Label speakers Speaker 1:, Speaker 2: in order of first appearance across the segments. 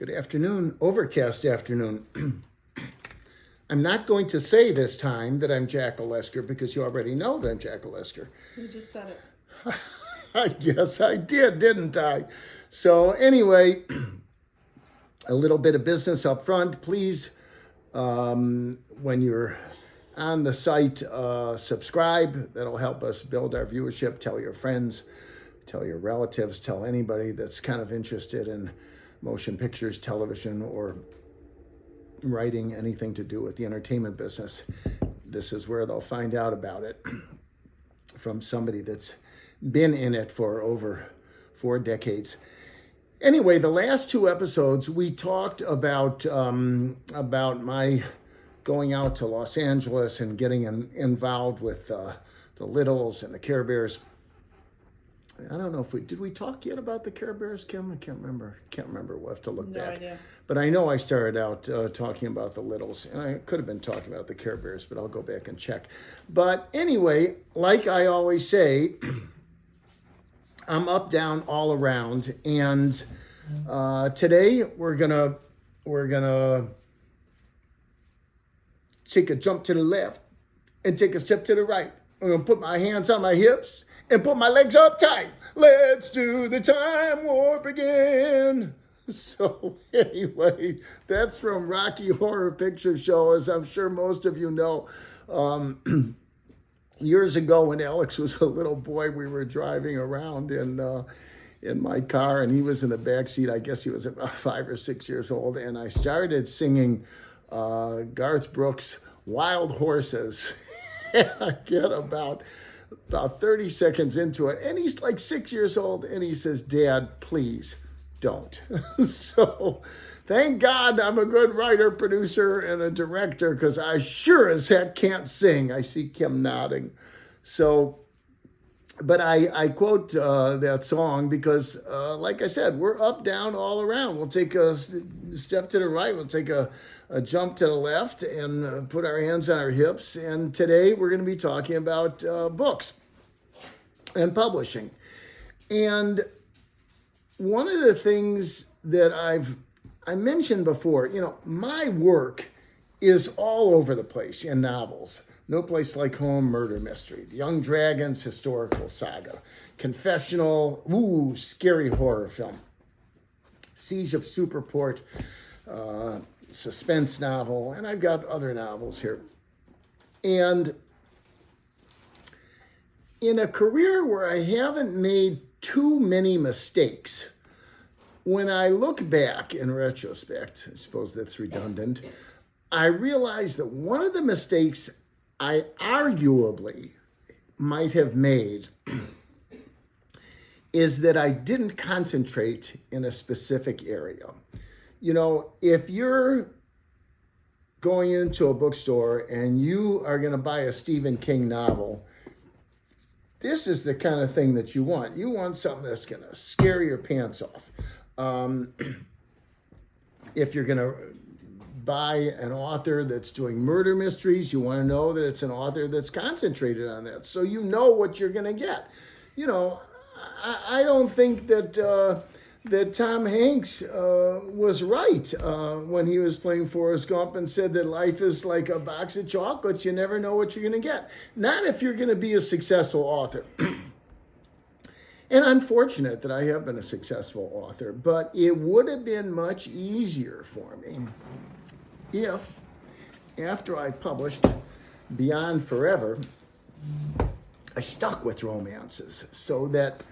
Speaker 1: Good afternoon, overcast afternoon. I'm not going to say this time that I'm Jack Olesker because you already know that I'm Jack Olesker.
Speaker 2: You just said it.
Speaker 1: I guess I did, didn't I? So anyway, a little bit of business up front. Please, when you're on the site, subscribe. That'll help us build our viewership. Tell your friends, tell your relatives, tell anybody that's kind of interested in motion pictures, television, or writing, anything to do with the entertainment business. This is where they'll find out about it from somebody that's been in it for over 4 decades. Anyway, the last 2 episodes we talked about my going out to Los Angeles and getting involved with the Littles and the Care Bears. I don't know if did we talk yet about the Care Bears, Kim? I can't remember. We'll have to look back.
Speaker 2: Idea.
Speaker 1: But I know I started out talking about the Littles, and I could have been talking about the Care Bears, but I'll go back and check. But anyway, like I always say, I'm up, down, all around, and today we're gonna take a jump to the left and take a step to the right. I'm gonna put my hands on my hips and put my legs up tight. Let's do the time warp again. So anyway, that's from Rocky Horror Picture Show, as I'm sure most of you know. Years ago when Alex was a little boy, we were driving around in my car, and he was in the back seat. I guess he was about 5 or 6 years old, and I started singing Garth Brooks' Wild Horses. And I get about 30 seconds into it, and he's like 6 years old, and he says, "Dad, please don't." So thank God I'm a good writer, producer, and a director, because I sure as heck can't sing. I see Kim nodding. So, but I quote that song because, like I said, we're up, down, all around. We'll take a step to the right. We'll take a jump to the left and put our hands on our hips. And today we're going to be talking about books and publishing. And one of the things that I mentioned before, my work is all over the place in novels. No Place Like Home, murder mystery. The Young Dragons, historical saga. Confessional, scary horror film. Siege of Superport, suspense novel, and I've got other novels here. And in a career where I haven't made too many mistakes, when I look back in retrospect, I suppose that's redundant, I realize that one of the mistakes I arguably might have made is that I didn't concentrate in a specific area. If you're going into a bookstore and you are going to buy a Stephen King novel, this is the kind of thing that you want. You want something that's going to scare your pants off. If you're going to buy an author that's doing murder mysteries, you want to know that it's an author that's concentrated on that, so you know what you're going to get. I don't think that Tom Hanks was right when he was playing Forrest Gump and said that life is like a box of chocolates. You never know what you're going to get. Not if you're going to be a successful author. And I'm fortunate that I have been a successful author, but it would have been much easier for me if, after I published Beyond Forever, I stuck with romances so that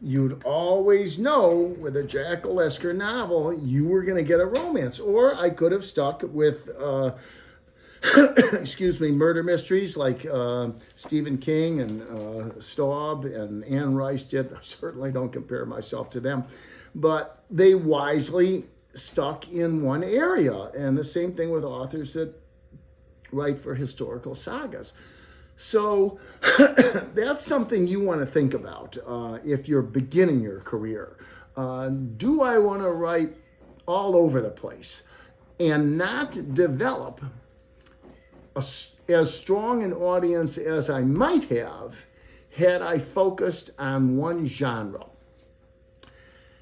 Speaker 1: you'd always know with a Jack Olesker novel, you were going to get a romance. Or I could have stuck with, murder mysteries like Stephen King and Staub and Anne Rice did. I certainly don't compare myself to them. But they wisely stuck in one area. And the same thing with authors that write for historical sagas. So that's something you want to think about if you're beginning your career. Do I want to write all over the place and not develop as strong an audience as I might have had I focused on one genre?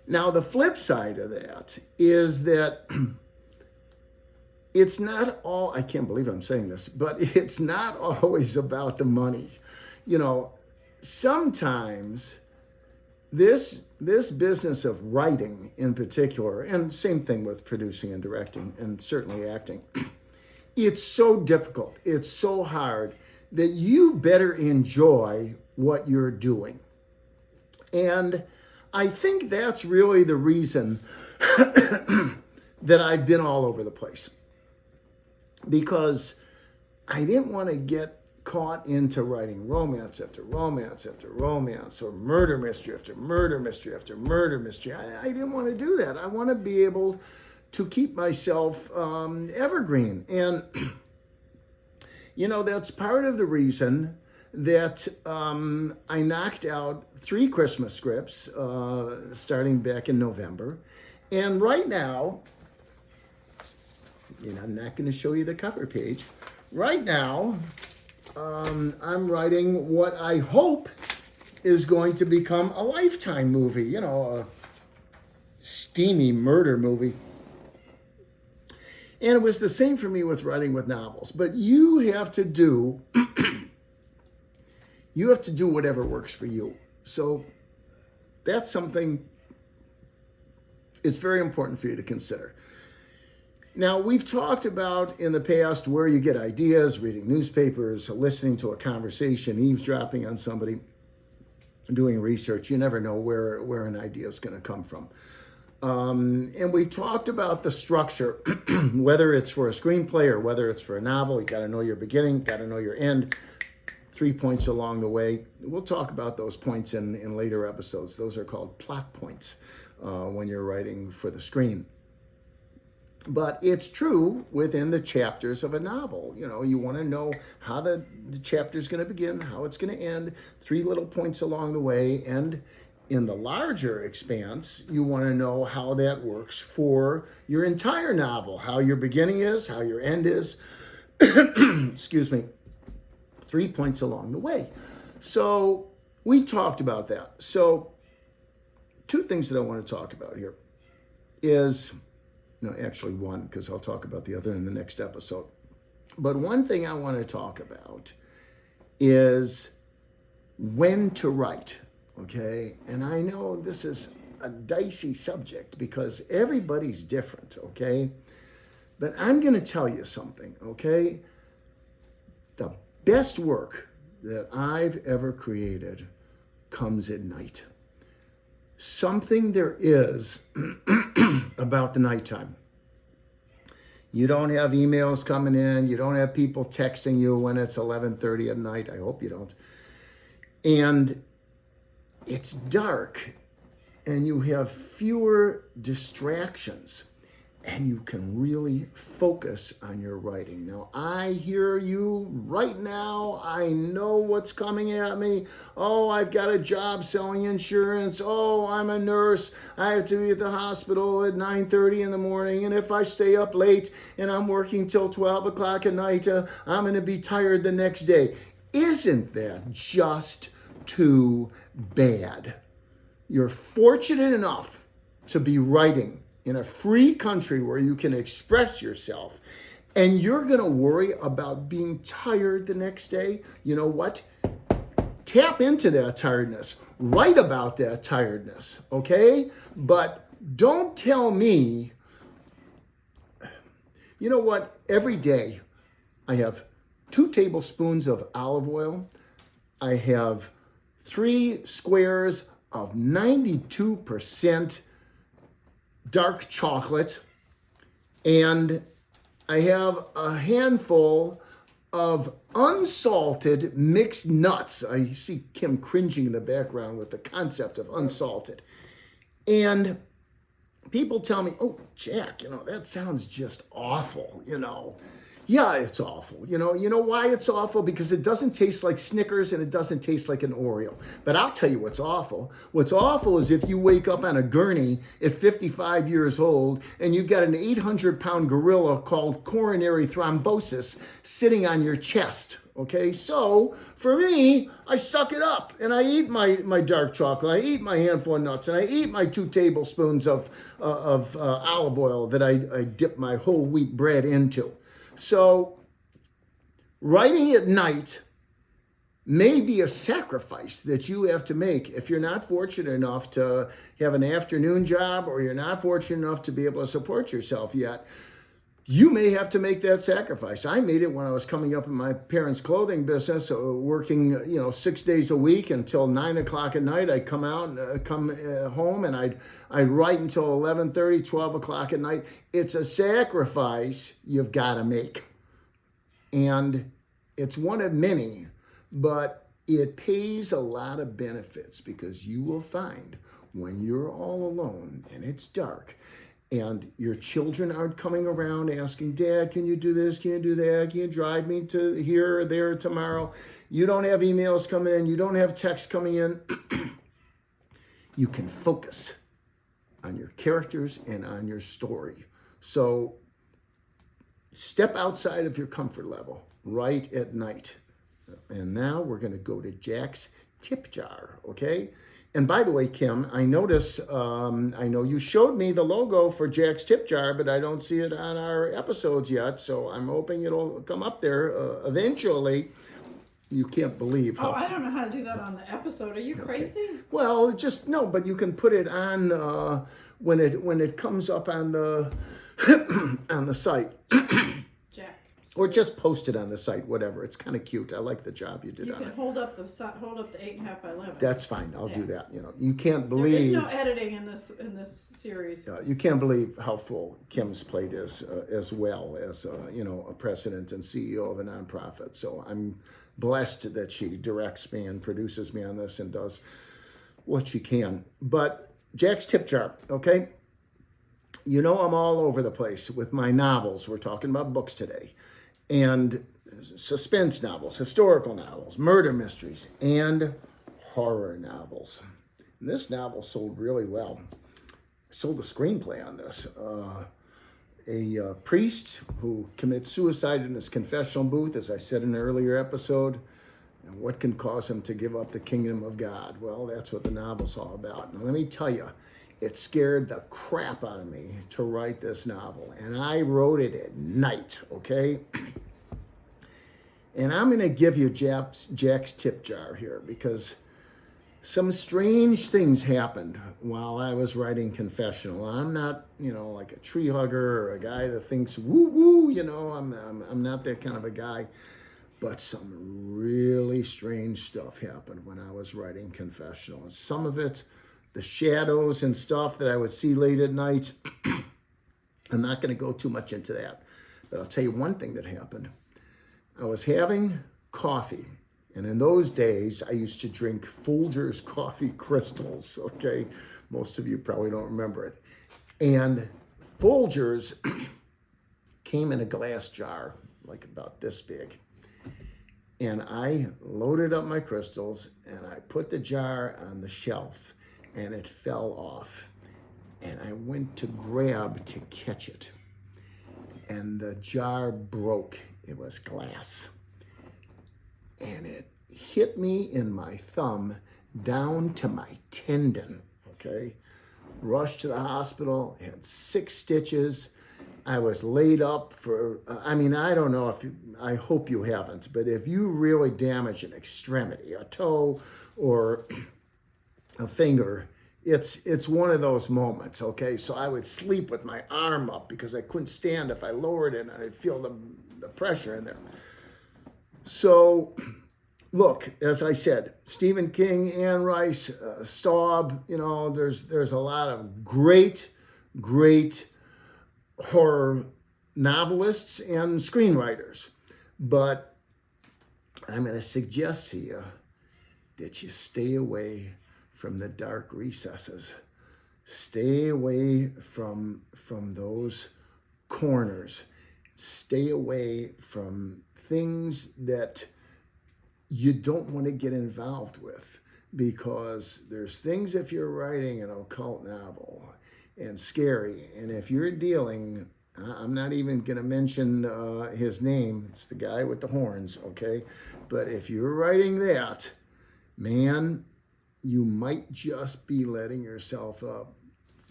Speaker 1: Now, the flip side of that is that it's not all, I can't believe I'm saying this, but it's not always about the money. You know, sometimes this business of writing in particular, and same thing with producing and directing and certainly acting, it's so difficult, it's so hard that you better enjoy what you're doing. And I think that's really the reason that I've been all over the place, because I didn't want to get caught into writing romance after romance after romance, or murder mystery after murder mystery after murder mystery. I didn't want to do that. I want to be able to keep myself evergreen. And, you know, that's part of the reason that I knocked out 3 Christmas scripts starting back in November. And right now, you know, I'm not going to show you the cover page. Right now, I'm writing what I hope is going to become a Lifetime movie, you know, a steamy murder movie. And it was the same for me with writing with novels. But you have to do, you have to do whatever works for you. So that's something it's very important for you to consider. Now, we've talked about in the past where you get ideas, reading newspapers, listening to a conversation, eavesdropping on somebody, doing research. You never know where an idea is going to come from. And we've talked about the structure, whether it's for a screenplay or whether it's for a novel. You got to know your beginning, got to know your end, 3 points along the way. We'll talk about those points in later episodes. Those are called plot points when you're writing for the screen. But it's true within the chapters of a novel. You know, you want to know how the chapter is going to begin, how it's going to end, 3 little points along the way. And in the larger expanse, you want to know how that works for your entire novel, how your beginning is, how your end is. Excuse me. 3 points along the way. So we've talked about that. So 2 things that I want to talk about here is... No, actually 1, because I'll talk about the other in the next episode. But one thing I want to talk about is when to write, okay? And I know this is a dicey subject because everybody's different, okay? But I'm going to tell you something, okay? The best work that I've ever created comes at night. Something there is about the nighttime. You don't have emails coming in. You don't have people texting you when it's 11:30 at night. I hope you don't. And it's dark and you have fewer distractions and you can really focus on your writing. Now, I hear you right now. I know what's coming at me. Oh, I've got a job selling insurance. Oh, I'm a nurse. I have to be at the hospital at 9:30 in the morning. And if I stay up late and I'm working till 12 o'clock at night, I'm going to be tired the next day. Isn't that just too bad? You're fortunate enough to be writing in a free country where you can express yourself, and you're going to worry about being tired the next day. You know what? Tap into that tiredness. Write about that tiredness, okay? But don't tell me, you know what? Every day I have 2 tablespoons of olive oil. I have 3 squares of 92% dark chocolate, and I have a handful of unsalted mixed nuts. I see Kim cringing in the background with the concept of unsalted. And people tell me, oh, Jack, you know, that sounds just awful, you know. Yeah, it's awful. You know why it's awful? Because it doesn't taste like Snickers and it doesn't taste like an Oreo. But I'll tell you what's awful. What's awful is if you wake up on a gurney at 55 years old and you've got an 800-pound gorilla called coronary thrombosis sitting on your chest, Okay, so for me, I suck it up and I eat my dark chocolate. I eat my handful of nuts and I eat my 2 tablespoons of olive oil that I dip my whole wheat bread into. So writing at night may be a sacrifice that you have to make if you're not fortunate enough to have an afternoon job or you're not fortunate enough to be able to support yourself yet. You may have to make that sacrifice. I made it when I was coming up in my parents' clothing business, working 6 days a week until 9 o'clock at night. I'd come out, come home, and I'd write until 11:30, 12 o'clock at night. It's a sacrifice you've got to make, and it's one of many, but it pays a lot of benefits because you will find when you're all alone and it's dark and your children aren't coming around asking, Dad, can you do this? Can you do that? Can you drive me to here or there tomorrow? You don't have emails coming in. You don't have texts coming in. You can focus on your characters and on your story. So step outside of your comfort level right at night. And now we're going to go to Jack's tip jar, okay? And by the way, Kim, I notice, I know you showed me the logo for Jack's tip jar, but I don't see it on our episodes yet. So I'm hoping it'll come up there eventually. You can't believe how...
Speaker 2: Oh, I don't know how to do that on the episode. Are you crazy?
Speaker 1: Okay. Well, just, no, but you can put it on when it comes up on the, on the site.
Speaker 2: Jack.
Speaker 1: Or just post it on the site, whatever. It's kind of cute. I like the job you did on it.
Speaker 2: You can hold up the 8.5 by 11.
Speaker 1: That's fine. I'll do that. You can't believe...
Speaker 2: There is no editing in this series.
Speaker 1: You can't believe how full Kim's plate is, as well as a president and CEO of a nonprofit. So I'm blessed that she directs me and produces me on this and does what she can. But Jack's tip jar, okay? I'm all over the place with my novels. We're talking about books today. And suspense novels, historical novels, murder mysteries, and horror novels. And this novel sold really well. I sold a screenplay on this. A priest who commits suicide in his confessional booth, as I said in an earlier episode. And what can cause him to give up the kingdom of God? Well, that's what the novel's all about. And let me tell you, it scared the crap out of me to write this novel. And I wrote it at night, okay? And I'm going to give you Jack's tip jar here because some strange things happened while I was writing Confessional. I'm not, like a tree hugger or a guy that thinks woo-woo, I'm not that kind of a guy. But some really strange stuff happened when I was writing Confessional. And some of it, the shadows and stuff that I would see late at night, I'm not going to go too much into that. But I'll tell you one thing that happened. I was having coffee, and in those days, I used to drink Folgers coffee crystals, okay? Most of you probably don't remember it. And Folgers came in a glass jar, like about this big. And I loaded up my crystals, and I put the jar on the shelf, and it fell off. And I went to grab to catch it. And the jar broke. It was glass. And it hit me in my thumb down to my tendon, okay? Rushed to the hospital, had 6 stitches. I was laid up for, I don't know if I hope you haven't, but if you really damage an extremity, a toe or a finger, it's one of those moments, okay? So I would sleep with my arm up because I couldn't stand if I lowered it and I'd feel the pressure in there. So, look, as I said, Stephen King, Anne Rice, Staub, there's a lot of great horror novelists and screenwriters. But I'm going to suggest to you that you stay away from the dark recesses. Stay away from those corners. Stay away from things that you don't want to get involved with, because there's things, if you're writing an occult novel and scary, and if you're dealing I'm not even going to mention his name. It's the guy with the horns, okay? But if you're writing that, man, you might just be letting yourself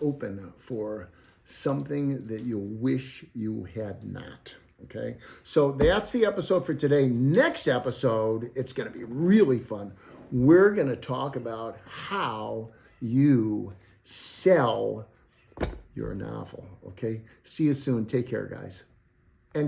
Speaker 1: open for something that you wish you had not. Okay, so that's the episode for today. Next episode, it's going to be really fun. We're going to talk about how you sell your novel. Okay, see you soon. Take care, guys.